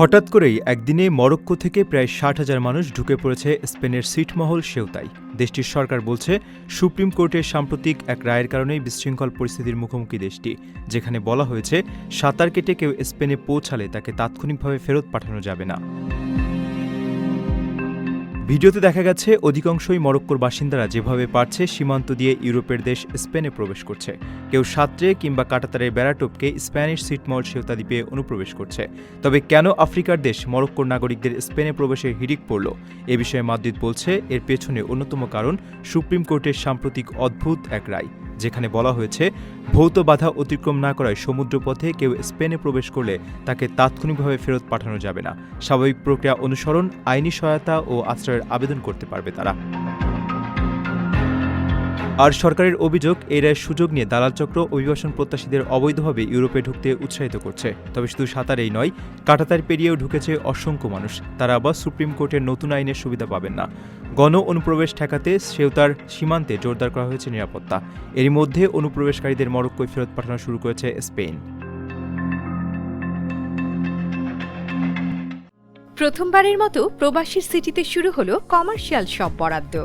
হঠাৎ করেই একদিনে মরক্কো থেকে প্রায় ৬০,০০০ মানুষ ঢুকে পড়েছে স্পেনের সিটমহল সেউতায়। দেশটির সরকার বলছে, সুপ্রিম কোর্টের সাম্প্রতিক এক রায়ের কারণেই বিশৃঙ্খল পরিস্থিতির মুখোমুখি দেশটি, যেখানে বলা হয়েছে সাঁতার কেটে কেউ স্পেনে পৌঁছালে তাকে তাৎক্ষণিকভাবে ফেরত পাঠানো যাবে না। ভিডিওতে দেখা গেছে অধিকাংশই মরক্কোর বাসিন্দারা যেভাবে পারছে সীমান্ত দিয়ে ইউরোপের দেশ স্পেনে প্রবেশ করছে। কেউ সাঁতরে কিংবা কাঁটাতারের বেড়া টপকে স্প্যানিশ সিটমহল সেউতা দ্বীপে অনুপ্রবেশ করছে। তবে কেন আফ্রিকার দেশ মরক্কোর নাগরিকদের স্পেনে প্রবেশে হিড়িক পড়ল, এ বিষয়ে মাদ্রিদ বলছে এর পেছনে অন্যতম কারণ সুপ্রিম কোর্টের সাম্প্রতিক অদ্ভুত এক রায়, যেখানে বলা হয়েছে ভৌত বাধা অতিক্রম না করায় সমুদ্রপথে কেউ স্পেনে প্রবেশ করলে তাকে তাৎক্ষণিকভাবে ফেরত পাঠানো যাবে না। স্বাভাবিক প্রক্রিয়া অনুসরণ, আইনি সহায়তা ও আশ্রয়ের আবেদন করতে পারবে তারা। আর সরকারের অভিযোগ, এই রায়ের সুযোগ নিয়ে দালাল চক্র অভিবাসন প্রত্যাশীদের অবৈধভাবে ইউরোপে ঢুকতে উৎসাহিত করছে। তবে শুধু সাঁতারেই নয়, কাঁটাতার পেরিয়েও ঢুকেছে অসংখ্য মানুষ। তারা আবার সুপ্রিম কোর্টের নতুন আইনের সুবিধা পাবেন না। গণ অনুপ্রবেশ ঠেকাতে সেউতার সীমান্তে জোরদার করা হয়েছে নিরাপত্তা। এরই মধ্যে অনুপ্রবেশকারীদের মরক্কোয় ফেরত পাঠানো শুরু করেছে স্পেন। প্রথমবারের মতো প্রবাসীর সিটিতে শুরু হলো কমার্শিয়াল শপ বরাদ্দ।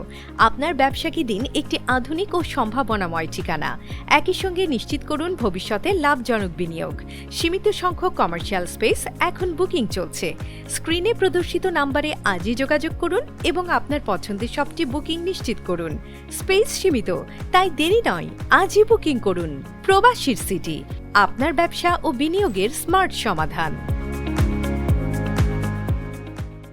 আপনার ব্যবসাকে দিন একটি আধুনিক ও সম্ভাবনাময় ঠিকানা। একই সঙ্গে নিশ্চিত করুন ভবিষ্যতে লাভজনক বিনিয়োগ। সীমিত সংখ্যক কমার্শিয়াল স্পেস এখন বুকিং চলছে। স্ক্রিনে প্রদর্শিত নাম্বারে আজই যোগাযোগ করুন এবং আপনার পছন্দের শপটি বুকিং নিশ্চিত করুন। স্পেস সীমিত, তাই দেরি নয়, আজই বুকিং করুন। প্রবাসীর সিটি, আপনার ব্যবসা ও বিনিয়োগের স্মার্ট সমাধান।